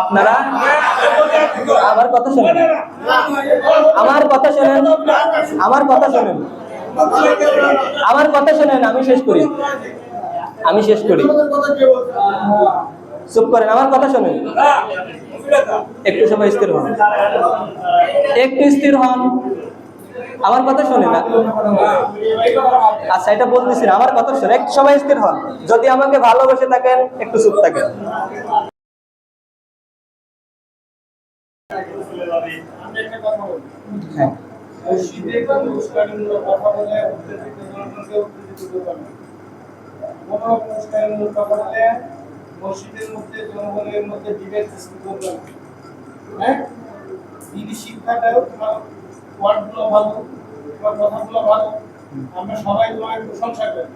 আপনারা আমার কথা শোনেন, আমার কথা শোনেন, আমার কথা শোনেন, আমার কথা শোনেন, আমি শেষ করি, আমি শেষ করি, চুপ করেন, আমার কথা শোনেন। একটু সবাই স্থির হন, একটু স্থির হন, আমার কথা শোনেন না। আচ্ছা, এটা বলতেছি না, আমার কথা শোনেন, একটু সবাই স্থির হন। যদি আমাকে ভালোবেসে থাকেন একটু চুপ থাকেন। হ্যাঁ, মসজিদের মধ্যে জনগণের মধ্যে বিভেদ সৃষ্টি করবে না। হ্যাঁ, দিনী শিক্ষাটাও তোমার ওয়ার্ডগুলো ভালো, তোমার কথাগুলো ভালো, আমরা সবাই তোমার প্রশংসা করি।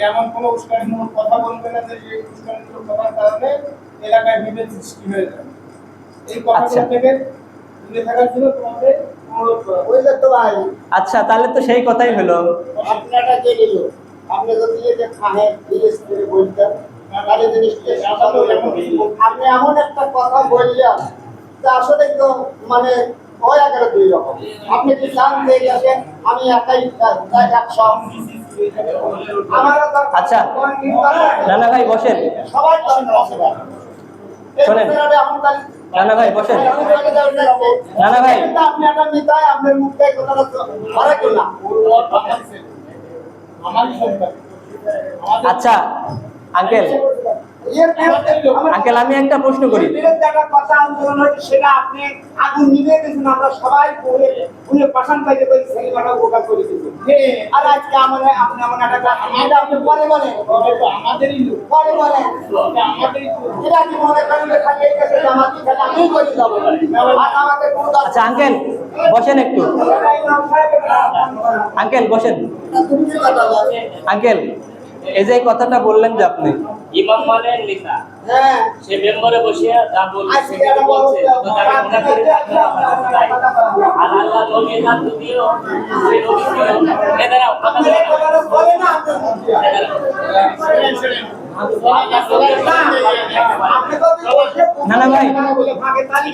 এমন কোনো উস্কানিমূলক কথা বলবে না যে এই উস্কানিমূলক কথার কারণে এলাকায় বিভেদ সৃষ্টি হয়ে যায়। এই কথাগুলো থেকে দূরে থাকার জন্য তোমাদের অনুরোধ করা। ওই যে তো ভাই আচ্ছা, তাহলে তো সেই কথাই হলো। আপনারা যে নিল আপনি যদি এই যে খানে জিজ্ঞেস করে বলতেন তাহলে জিনিসটা আপনি এমন একটা কথা বললেন যে আসলে তো মানে ওই এগারো দুই রকম। আপনি কি চান যে এটাকে আমি একাই একশো আমার আচ্ছা, রানা ভাই বসেন। সবাই করেন অসুবিধা শোনেন। রানা ভাই বসেন। রানা ভাই আপনি একটা মিটায় আপনার মুখে কথাটা ধরে কিনা আমারই সন্তান। আচ্ছা আঙ্কেল, আঙ্কেল আমি একটা প্রশ্ন করি। কথা আন্দোলন হচ্ছে সেটা আপনি আগুন নিভে গেছেন, আমরা সবাই পড়ে পুড়ে পাশান পাইতে করে সিনেমাটা উপকার করে দিয়েছেন। আর আজকে আমাদের আপনি এমন একটা এটা আপনি পরে বলেন আমাদেরই লোক, পরে বলেন আমাদেরই লোক। এটা কি মনে করেন যে খালি এই কাছে জামাতি খেলে আমি করে যাবো আর আমাদের কোনো আচ্ছা আঙ্কেল বসেন একটু। আঙ্কেল বসেন। তুমি কি কথা বলো? আঙ্কেল, এই যে এই কথাটা বললেন যে আপনি, ইমাম মানে নেতা, হ্যাঁ সে মেম্বারে বসিয়া যা বলছে আজকে সেটা একটা বলছে, তো তাকে বড় মনে করে রাখলে আমার কাছে যায়। আর আল্লাহ নবী দান দিও, সেই নবী দিও, এদারাও কথা বলে না। বলে না আপনার মুখে আপনি তো নানা ভাই,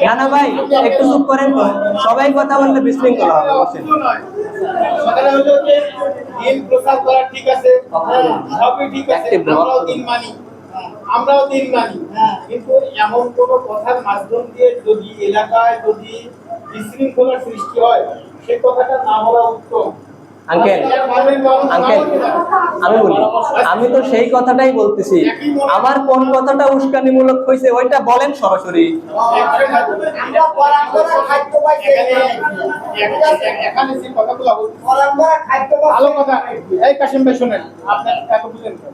নানা ভাই একটু চুপ করেন তো, সবাই কথা বললে বিশৃঙ্খলা হবে। বসেন। কথাটা হলো যে দিন প্রচার করা ঠিক আছে, সবই ঠিক আছে, আমরাও দিন মানি, আমরাও দিন মানি, কিন্তু এমন কোন কথার মাধ্যম দিয়ে যদি এলাকায় যদি বিশৃঙ্খলার সৃষ্টি হয় সে কথাটা না বলা উত্তম। আঙ্কেল, আঙ্কেল আমি বলি, আমি তো সেই কথাটাই বলতেছি। আমার কোন কথাটা উস্কানিমূলক হয়েছে ওইটা বলেন সরাসরি। আমরা পরাম্পরা খাদ্য পাইছি এখানে যে কথাগুলো বলছি, পরাম্পরা খাদ্য ভালো কথা। এই কাশিম ভাই শোনেন, আপনার এত বুঝেন তো?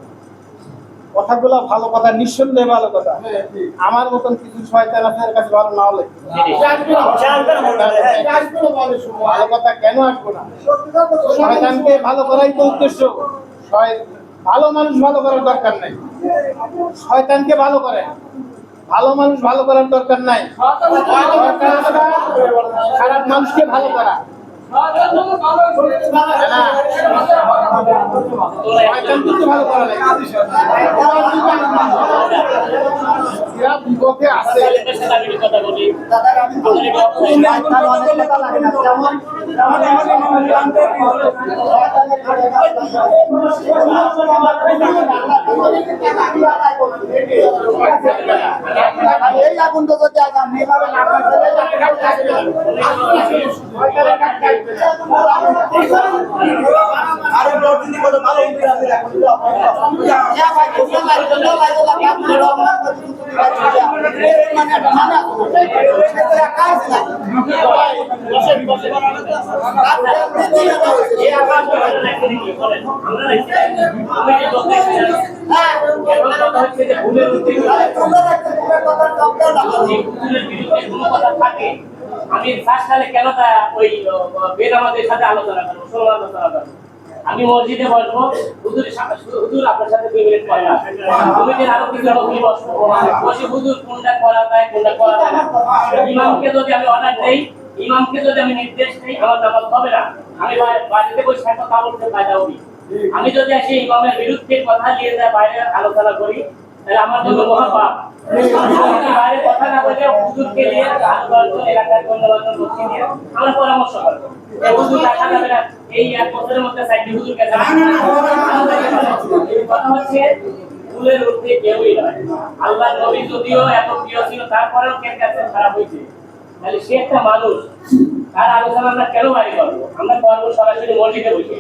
কথাগুলো ভালো কথা, নিঃসন্দেহে ভালো কথা। আমার মতন কিছু শয়তান আপনার কাছে ভালো নাও লাগে, ভালো কথা কেন আসবো না? শয়তানকে ভালো করাই তো উদ্দেশ্য। ভালো মানুষ ভালো করার দরকার নাই, শয়তানকে ভালো করে। ভালো মানুষ ভালো করার দরকার নাই, খারাপ মানুষকে ভালো করা। শয়তান কিন্তু ভালো করা নাই, এরা বিপক্ষে আছে। তাদের সাথে আমি কথা বলি। দাদা আমি বলি শয়তান অনেক কথা লাগে না, যেমন এই আগুন তো যদি আগাম এইভাবে না আরে প্রতিদিন বলে ভালো ইন্টারভিউ রাখুন ইয়া ভাই কোন লাগবে না লাগবে না আপনি রহমান মানে মানা সেটা কাজ না বসেন, বসেন। এই আকাশ বলেন, আমরা রাখছি। আমি যে বলতে চাই, এখন কথা হচ্ছে যে ভুলের উদ্দেশ্য। তোমরা একটা কথা কম দাও না যে ভুলের বিরুদ্ধে কোনো কথা থাকে, আমি ফার্স্টে কেন তা ওই বেনামাজের সাথে আলোচনা করবো, সমালোচনা করবো। আমি মসজিদে বসবো, হুজুর আপনার সাথে 2 মিনিট পরে আসবে। তুমি যে আরো কিছু লোকই বসবো, বসে হুজুর কোনটা করা যায় কোনটা করা যায় না। ইমামকে যদি আমি অর্ডার দেই, ইমামকে যদি আমি নির্দেশ দিই, আমার নামাজ হবে না। আমি বাড়িতে বসে কথা বলতে ফায়দা হবে। আমি যদি এসে ইমামের বিরুদ্ধে কথা নিয়ে যায় বাইরে আলোচনা করি, তাহলে আমার জন্য মহাপাপ। আমি বাইরে কথা না বলে হুজুরকে নিয়ে আলোচনা এলাকার বন্ধু-বান্ধব বসে নিয়ে আমরা পরামর্শ করবো। এই হুজুর দেখা যাবে না, এই 1 বছরের মধ্যে সাইডে হুজুরকে দেখা কথা হচ্ছে ভুলের ঊর্ধ্বে কেউই নয়। আল্লাহ নবী যদিও এত প্রিয় ছিল, তারপরেও কেন কাছে খারাপ হয়েছে। তাহলে সে একটা মানুষ, তার আলোচনা আমরা কেন বাড়ি করবো? আমরা করবো সরাসরি মসজিদে বসে।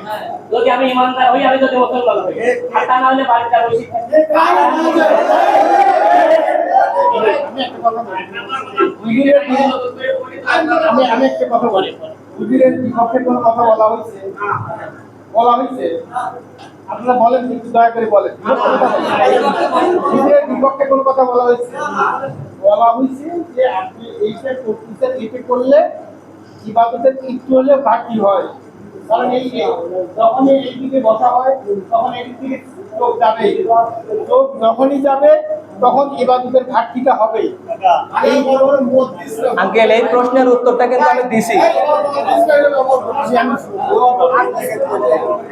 যদি আমি ইমানদার হই, আমি যদি মুসলমান হই, আর তা না হলে বাড়িতে বসে আমি একটা কথা বলি, হুজুরের বিপক্ষে কোনো কথা বলা হয়েছে? বলা হয়েছে? আপনারা বলেন, একটু দয়া করে বলেন। হুজুরের বিপক্ষে কোনো কথা বলা হয়েছে? বলা হয়েছে যে আপনি এইটা করতেছেন, এইটা করলে ইবাদতের একটু হলেও ঘাটতি হয়। কারণ এই যে যখনই এইদিকে বসা হয় তখন এইদিক থেকে চোখ যাবে, চোখ যখনই যাবে তখন ইবাদতের ঘাটতিটা হবে। এই বড় বড় আঙ্কেল এই প্রশ্নের উত্তরটা কিন্তু আমি দিছি।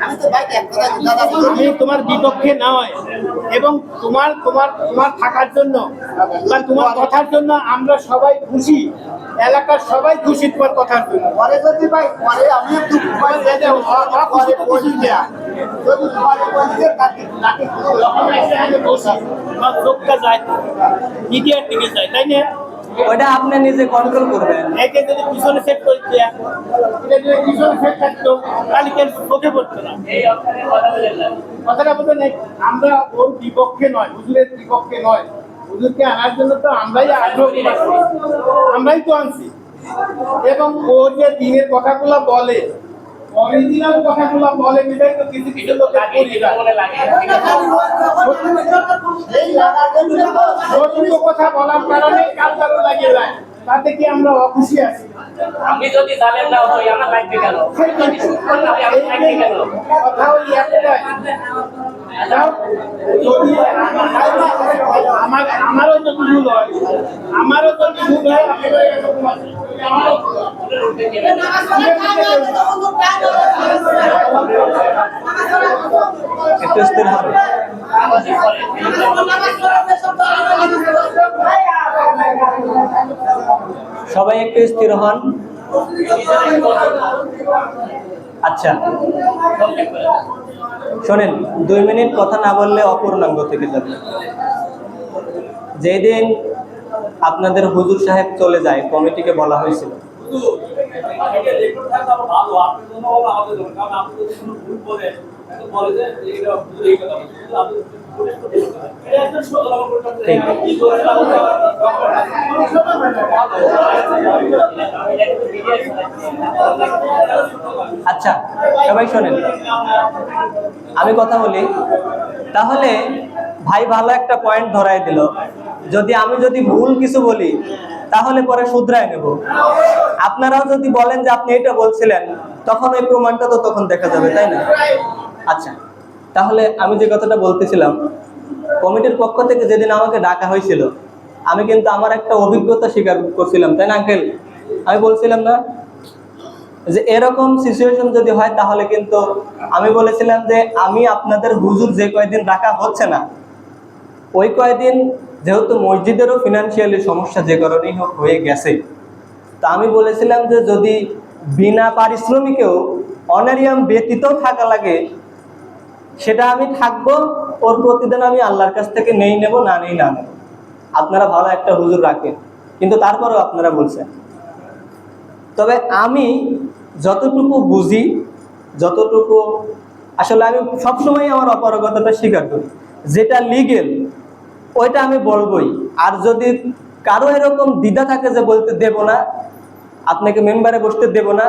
আমি তো ভাই এক কথা দাদা আমি তোমার বিপক্ষে নয়, এবং তোমার তোমার তোমার থাকার জন্য বা তোমার কথার জন্য আমরা সবাই খুশি, এলাকার সবাই খুশি তোমার কথার জন্য। পরে যদি ভাই পরে আমি একটু মোবাইল দিয়ে দেবো অখুশি তো খুশি দেয়া। যদি পরে বলতে কাটি কাটি যখন একসাথে বসি আমার চোখটা যায় মিডিয়ার দিকে যায়, তাই না? ওইটা আপনি নিজে কন্ট্রোল করবেন। একে যদি পিছনে সেট করে দেয়া, এটা যদি পিছনে সেট থাকতো তাহলে কেন চোখে পড়তো না। এই অর্থে কথা বলেন না। কথাটা বলতে নেই, আমরা ওর বিপক্ষে নয়, হুজুরের বিপক্ষে নয়। হুজুরকে আনার জন্য তো আমরাই আগ্রহ করেছি, আমরাই তো আনছি। এবং ও যে দিনের কথাগুলো বলে, অরিজিনাল কথাগুলো বলে, এটাই তো কিছু কিছু লোকের লাগে, করি যেটা মনে লাগে। এই লাগার জন্য সত্য কথা বলার কারণে কালকারও লাগিয়ে যায়, তাতে কি আমরা অখুশি আছি? আমি যদি জানেন না হই আমার লাগবে কেন? আমি যদি সুখ করলে আমি আমার লাগবে কেন? কথা ওই একটাই। যাও, যদি আমারও যদি ভুল হয়, আমারও যদি ভুল হয়, আপনাদের এরকম আছে। আমারও ভুল হয়। একটু স্থির হন। সবাই একটু স্থির হন। আচ্ছা শোনেন, 2 মিনিট কথা না বললে অপূর্ণাঙ্গ থেকে যাবে। যেদিন আপনাদের হুজুর সাহেব চলে যায়, কমিটিকে বলা হয়েছিল আচ্ছা সবাই শোনেন, আমি কথা বলি। তাহলে ভাই ভালো একটা পয়েন্ট ধরাই দিল, আমি যদি ভুল কিছু বলি তাহলে পরে শুধরায় নেব। আপনারাও যদি বলেন যে আপনি এটা বলছিলেন, তখন ওই প্রমাণটা তো তখন দেখা যাবে, তাই না? আচ্ছা তাহলে আমি যে কথাটা বলতেছিলাম, কমিটির পক্ষ থেকে যেদিন আমাকে ডাকা হয়েছিল, আমি কিন্তু আমার একটা অভিজ্ঞতা স্বীকার করছিলাম, তাই না আঙ্কেল? আমি বলছিলাম না যে এরকম সিচুয়েশন যদি হয় তাহলে কিন্তু আমি বলেছিলাম যে আমি আপনাদের হুজুর যে কয়দিন রাখা হচ্ছে না, ওই কয়দিন যেহেতু মসজিদেরও ফিনান্সিয়ালি সমস্যা যে কারণেই হোক হয়ে গেছে, তা আমি বলেছিলাম যে যদি বিনা পারিশ্রমিকেও অনারিয়াম ব্যতীত থাকা লাগে, সেটা আমি থাকবো, ওর প্রতিদিন আমি আল্লাহর কাছ থেকে নেব না নেই না নেব। আপনারা ভালো একটা হুজুর রাখেন, কিন্তু তারপরেও আপনারা বলছেন। তবে আমি যতটুকু বুঝি, যতটুকু আসলে আমি সবসময় আমার অপারগতাটা স্বীকার করি, যেটা লিগেল ওইটা আমি বলবোই। আর যদি কারো এরকম দ্বিধা থাকে যে বলতে দেব না, আপনাকে মেম্বারে বসতে দেব না,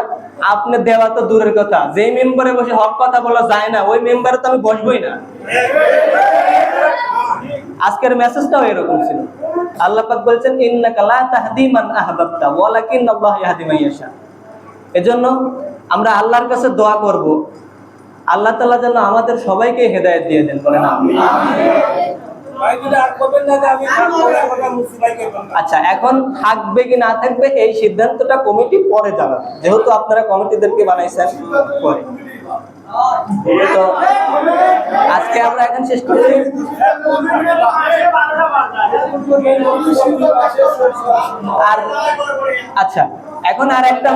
আপনি দেওয়া তো দূরের কথা, যেই মেম্বারে বসে হক কথা বলা যায় না ওই মেম্বারে তো আমি বসবই না। আজকের মেসেজটাও এরকম ছিল। আল্লাহ পাক বলছেন ইন্নাকা লা তাহদি মান আহবাবতা ওয়ালাকিন্নাল্লাহু ইয়াহদি মান ইয়াশা। এজন্য আমরা আল্লাহর কাছে দোয়া করব, আল্লাহ তাআলা যেন আমাদের সবাইকে হেদায়েত দিয়ে দেন, বলেন আমিন। আচ্ছা এখন থাকবে কি না থাকবে এই সিদ্ধান্তটা কমিটি পরে জানাবে, যেহেতু আপনারা কমিটিদেরকে বানাইছেন পরে। তো আজকে আমরা এখন শেষ করছি। আর আচ্ছা এখন আর একটা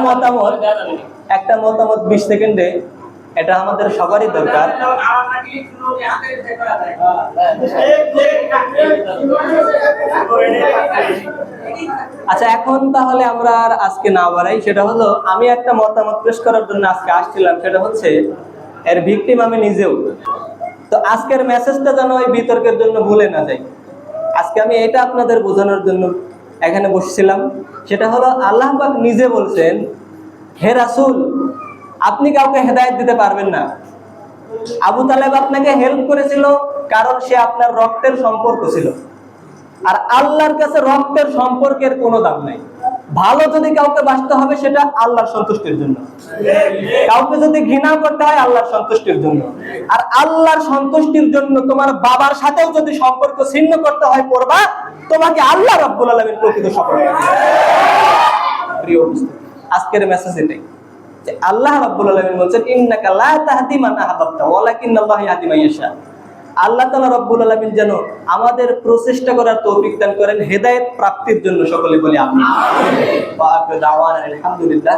মতামত 20 সেকেন্ডে, এটা আমাদের সবারই দরকার। আচ্ছা এখন তাহলে আমরা আর আজকে না বাড়াই, সেটা হলো আমি একটা মতামত পেশ করার জন্য আজকে আসছিলাম, সেটা হচ্ছে এর ভিকটিম আমি নিজেও। তো আজকের মেসেজটা যেন ওই বিতর্কের জন্য ভুলে না যাই, আজকে আমি এটা আপনাদের বোঝানোর জন্য এখানে বসছিলাম। সেটা হলো আল্লাহ পাক নিজে বলছেন, হে রাসূল আপনি কাউকে হেদায়েত দিতে পারবেন না। আবু তালেব আপনাকে হেল্প করেছিল কারণ সে আপনার রক্তের সম্পর্ক ছিল, আর আল্লাহর কাছে রক্তের সম্পর্কের কোনো দাম নাই। ভালো যদি কাউকে বাসতে হবে সেটা আল্লাহর সন্তুষ্টির জন্য, কাউকে যদি ঘৃণা করতে হয় আল্লাহর সন্তুষ্টির জন্য। আর আল্লাহর সন্তুষ্টির জন্য তোমার বাবার সাথেও যদি সম্পর্ক ছিন্ন করতে হয় করবা, তোমাকে আল্লাহ রাব্বুল আলামিন প্রকৃত সফল করবে। প্রিয় উপস্থিতি, আজকের মেসেজ এটাই যে আল্লাহ রাব্বুল আলামিন বলেন ইন্নাকা লা তাহদি মান আহবাবতা ওয়ালাকিন্নাল্লাহু ইয়াহদি মান ইয়াশা। আল্লাহ তাআলা রাব্বুল আলামিন যেন আমাদের প্রচেষ্টা করার তৌফিক দান করেন হেদায়েত প্রাপ্তির জন্য। সকলে বলি আমিন। ওয়া আখিরু দাওয়ানা আলহামদুলিল্লাহ।